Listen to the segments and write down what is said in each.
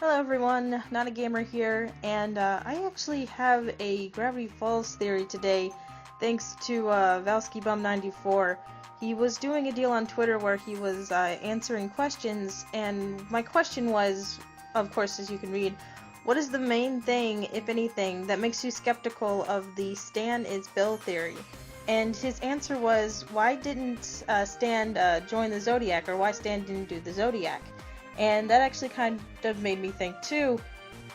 Hello everyone, Not a Gamer here, and I actually have a Gravity Falls theory today, thanks to ValskyBum94. He was doing a deal on Twitter where he was answering questions, and my question was, of course as you can read, what is the main thing, if anything, that makes you skeptical of the Stan is Bill theory? And his answer was, why didn't Stan join the Zodiac, or why Stan didn't do the Zodiac? And that actually kind of made me think too,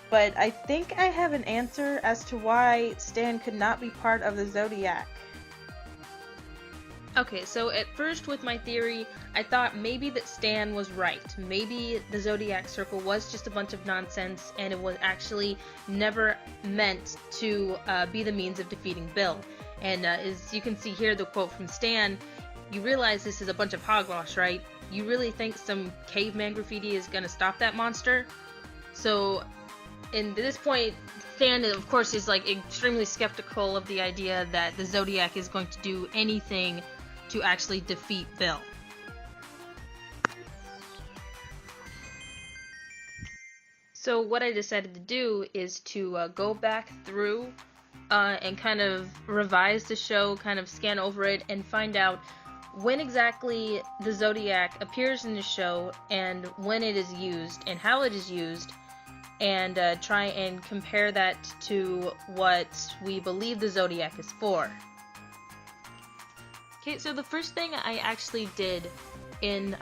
but I think I have an answer as to why Stan could not be part of the Zodiac. Okay, so at first with my theory, I thought maybe that Stan was right. Maybe the Zodiac Circle was just a bunch of nonsense and it was actually never meant to be the means of defeating Bill. And as you can see here, the quote from Stan, you realize this is a bunch of hogwash, right? You really think some caveman graffiti is gonna stop that monster? So, in this point, Stan, of course, is like extremely skeptical of the idea that the Zodiac is going to do anything to actually defeat Bill. So what I decided to do is to go back through and kind of revise the show, kind of scan over it, and find out when exactly the Zodiac appears in the show, and when it is used, and how it is used, and try and compare that to what we believe the Zodiac is for. Okay, so the first thing I actually did in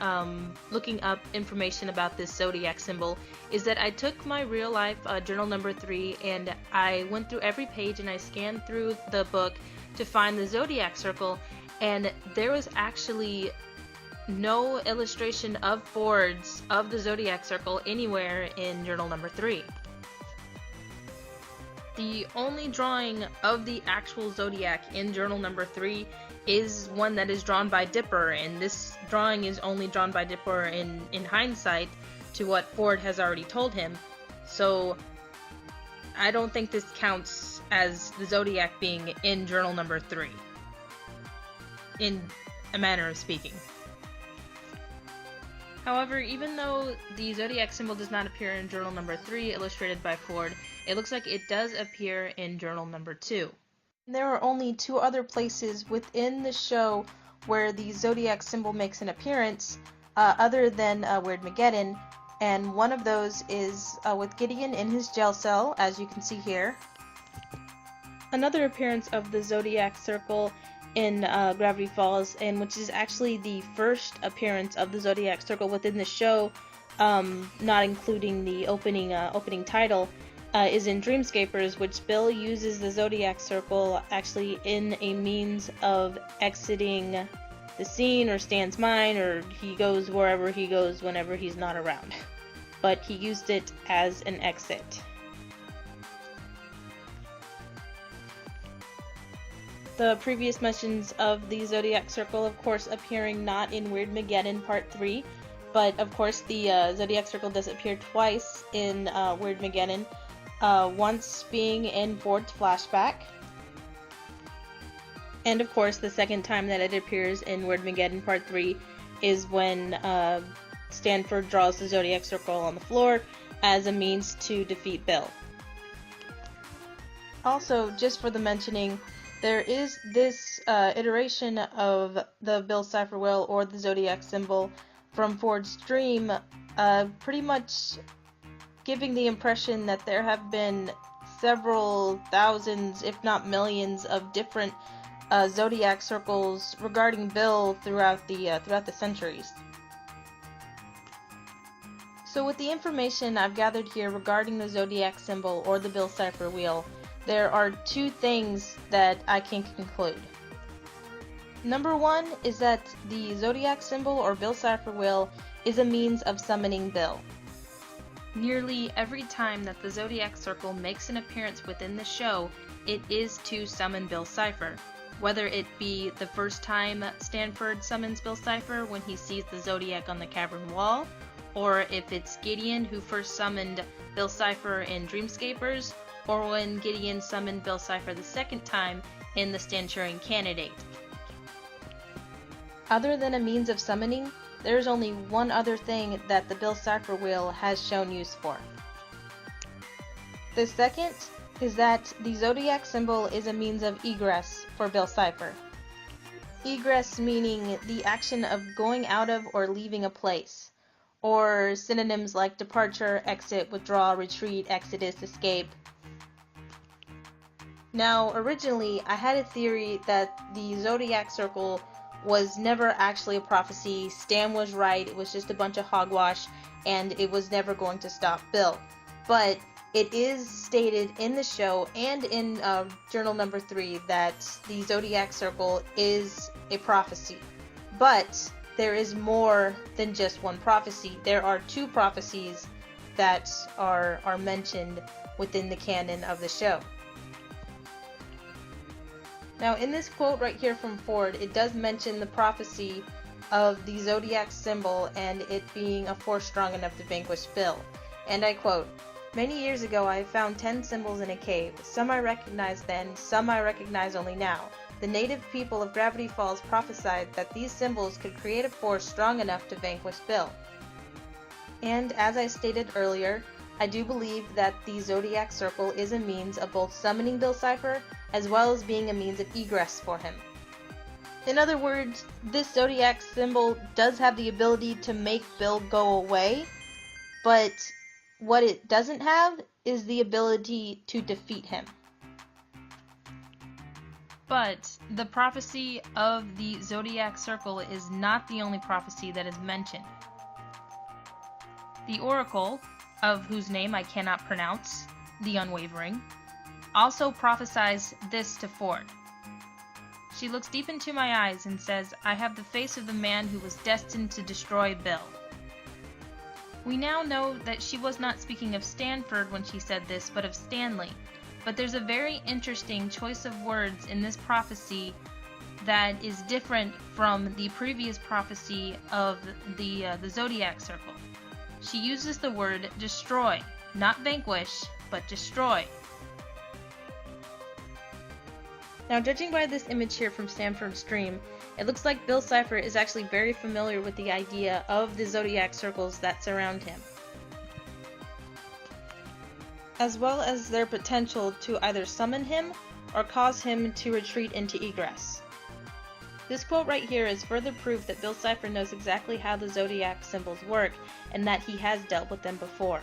looking up information about this Zodiac symbol is that I took my real life journal number 3 and I went through every page and I scanned through the book to find the Zodiac circle, and there was actually no illustration of Ford's of the Zodiac circle anywhere in journal number 3. The only drawing of the actual Zodiac in journal number 3 is one that is drawn by Dipper, and this drawing is only drawn by Dipper in hindsight to what Ford has already told him, so I don't think this counts as the Zodiac being in journal number 3, in a manner of speaking. However, even though the Zodiac symbol does not appear in journal number 3 illustrated by Ford, it looks like it does appear in journal number 2. There are only 2 other places within the show where the Zodiac symbol makes an appearance, other than Weirdmageddon, and one of those is with Gideon in his jail cell, as you can see here. Another appearance of the Zodiac circle in Gravity Falls, and which is actually the first appearance of the Zodiac circle within the show, not including the opening title, is in Dreamscapers, which Bill uses the Zodiac circle actually in a means of exiting the scene or Stan's mind, or he goes wherever he goes whenever he's not around. But he used it as an exit. The previous mentions of the Zodiac circle, of course, appearing not in Weirdmageddon Part 3, but of course the Zodiac circle does appear twice in Weirdmageddon, once being in Ford's flashback, and of course the second time that it appears in Weirdmageddon Part 3 is when Stanford draws the Zodiac circle on the floor as a means to defeat Bill. Also, just for the mentioning, there is this iteration of the Bill Cipher Wheel or the Zodiac symbol from Ford's dream, pretty much giving the impression that there have been several thousands, if not millions, of different Zodiac circles regarding Bill throughout the centuries. So with the information I've gathered here regarding the Zodiac symbol or the Bill Cipher Wheel, there are 2 things that I can conclude. Number 1 is that the Zodiac symbol or Bill Cipher Wheel is a means of summoning Bill. Nearly every time that the Zodiac circle makes an appearance within the show, it is to summon Bill Cipher. Whether it be the first time Stanford summons Bill Cipher when he sees the Zodiac on the cavern wall, or if it's Gideon who first summoned Bill Cipher in Dreamscapers, or when Gideon summoned Bill Cipher the second time in the Stanchurian Candidate. Other than a means of summoning, there's only one other thing that the Bill Cipher Wheel has shown use for. The second is that the Zodiac symbol is a means of egress for Bill Cipher. Egress meaning the action of going out of or leaving a place, or synonyms like departure, exit, withdraw, retreat, exodus, escape. Now, originally, I had a theory that the Zodiac Circle was never actually a prophecy. Stan was right, it was just a bunch of hogwash, and it was never going to stop Bill. But it is stated in the show and in journal number 3 that the Zodiac Circle is a prophecy. But there is more than just one prophecy. There are 2 prophecies that are mentioned within the canon of the show. Now, in this quote right here from Ford, it does mention the prophecy of the Zodiac symbol and it being a force strong enough to vanquish Bill. And I quote, "Many years ago I found 10 symbols in a cave. Some I recognized then, some I recognize only now. The native people of Gravity Falls prophesied that these symbols could create a force strong enough to vanquish Bill." And as I stated earlier, I do believe that the Zodiac Circle is a means of both summoning Bill Cipher as well as being a means of egress for him. In other words, this Zodiac symbol does have the ability to make Bill go away, but what it doesn't have is the ability to defeat him. But the prophecy of the Zodiac Circle is not the only prophecy that is mentioned. The Oracle, of whose name I cannot pronounce, the Unwavering, also prophesies this to Ford. She looks deep into my eyes and says, "I have the face of the man who was destined to destroy Bill." We now know that she was not speaking of Stanford when she said this, but of Stanley. But there's a very interesting choice of words in this prophecy that is different from the previous prophecy of the Zodiac Circle. She uses the word destroy, not vanquish, but destroy. Now, judging by this image here from Stanford's dream, it looks like Bill Cipher is actually very familiar with the idea of the Zodiac circles that surround him, as well as their potential to either summon him or cause him to retreat into egress. This quote right here is further proof that Bill Cipher knows exactly how the Zodiac symbols work and that he has dealt with them before.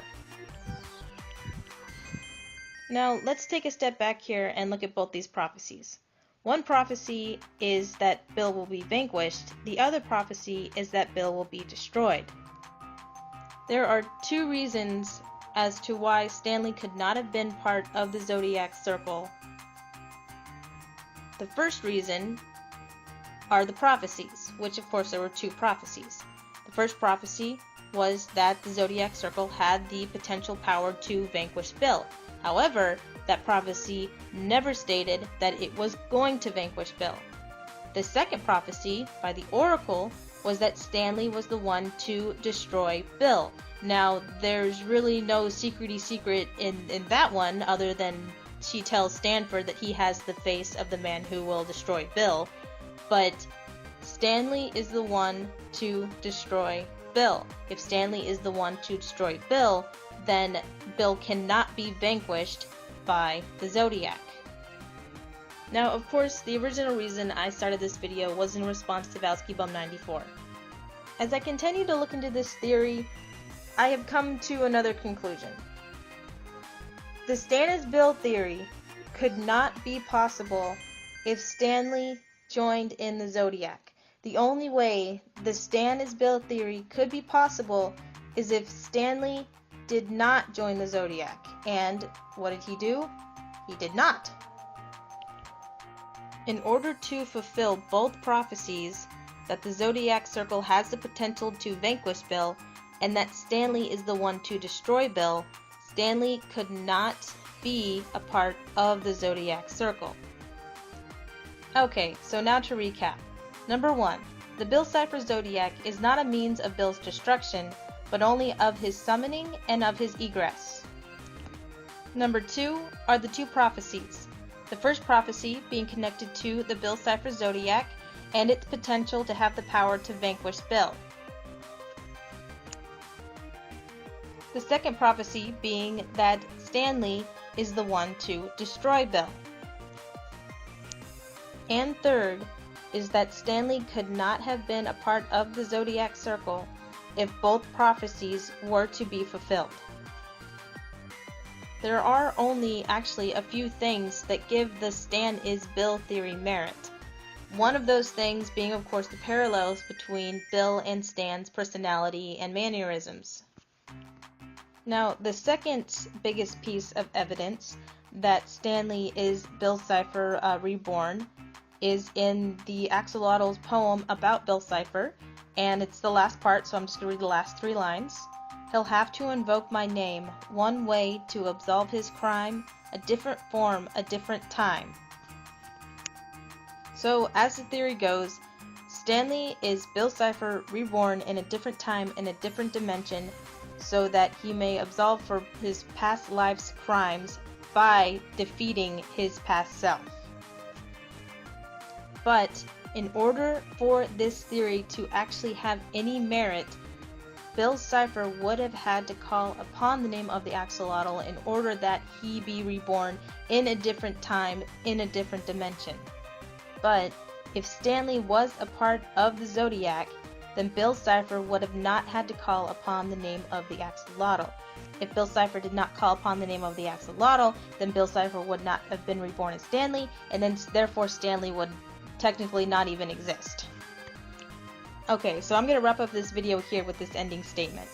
Now, let's take a step back here and look at both these prophecies. One prophecy is that Bill will be vanquished, the other prophecy is that Bill will be destroyed. There are 2 reasons as to why Stanley could not have been part of the Zodiac Circle. The first reason are the prophecies, which of course there were 2 prophecies. The first prophecy was that the Zodiac Circle had the potential power to vanquish Bill. However, that prophecy never stated that it was going to vanquish Bill. The second prophecy by the Oracle was that Stanley was the one to destroy Bill. Now, there's really no secret in that one other than she tells Stanford that he has the face of the man who will destroy Bill. But Stanley is the one to destroy Bill. If Stanley is the one to destroy Bill, then Bill cannot be vanquished by the Zodiac. Now, of course, the original reason I started this video was in response to ValskyBum94. As I continue to look into this theory, I have come to another conclusion. The Stan is Bill theory could not be possible if Stanley joined in the Zodiac. The only way the Stan is Bill theory could be possible is if Stanley did not join the Zodiac. And what did he do? He did not. In order to fulfill both prophecies, that the Zodiac Circle has the potential to vanquish Bill, and that Stanley is the one to destroy Bill, Stanley could not be a part of the Zodiac Circle. Okay, so now to recap. Number 1, the Bill Cipher Zodiac is not a means of Bill's destruction, but only of his summoning and of his egress. Number 2 are the 2 prophecies. The first prophecy being connected to the Bill Cipher Zodiac and its potential to have the power to vanquish Bill. The second prophecy being that Stanley is the one to destroy Bill. And third is that Stanley could not have been a part of the Zodiac Circle if both prophecies were to be fulfilled. There are only actually a few things that give the Stan is Bill theory merit. One of those things being, of course, the parallels between Bill and Stan's personality and mannerisms. Now, the second biggest piece of evidence that Stanley is Bill Cipher reborn is in the axolotl's poem about Bill Cipher, and it's the last part, so I'm just going to read the last 3 lines. He'll have to invoke my name, one way to absolve his crime, a different form, a different time. So, as the theory goes, Stanley is Bill Cipher reborn in a different time, in a different dimension, so that he may absolve for his past life's crimes by defeating his past self. But in order for this theory to actually have any merit, Bill Cipher would have had to call upon the name of the axolotl in order that he be reborn in a different time, in a different dimension. But if Stanley was a part of the Zodiac, then Bill Cipher would have not had to call upon the name of the axolotl. If Bill Cipher did not call upon the name of the axolotl, then Bill Cipher would not have been reborn as Stanley, and then therefore Stanley would technically not even exist. Okay, so I'm going to wrap up this video here with this ending statement.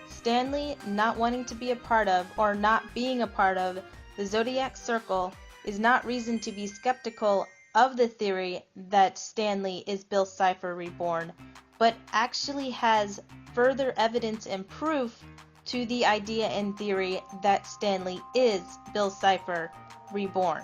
Stanley not wanting to be a part of, or not being a part of, the Zodiac Circle is not reason to be skeptical of the theory that Stanley is Bill Cipher reborn, but actually has further evidence and proof to the idea and theory that Stanley is Bill Cipher reborn.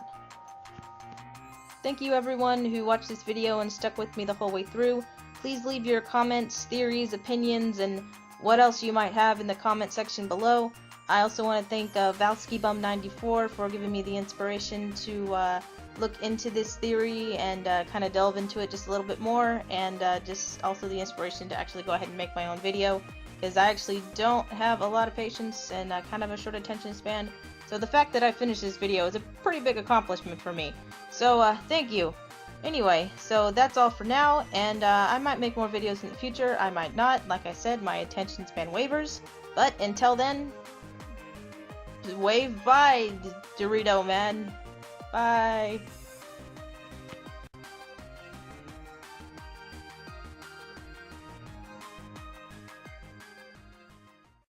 Thank you everyone who watched this video and stuck with me the whole way through. Please leave your comments, theories, opinions, and what else you might have in the comment section below. I also want to thank ValskyBum94 for giving me the inspiration to look into this theory and kind of delve into it just a little bit more, and just also the inspiration to actually go ahead and make my own video, because I actually don't have a lot of patience and kind of a short attention span. So the fact that I finished this video is a pretty big accomplishment for me. So thank you. Anyway, so that's all for now, and I might make more videos in the future, I might not. Like I said, my attention span wavers. But until then, wave bye, Dorito man. Bye.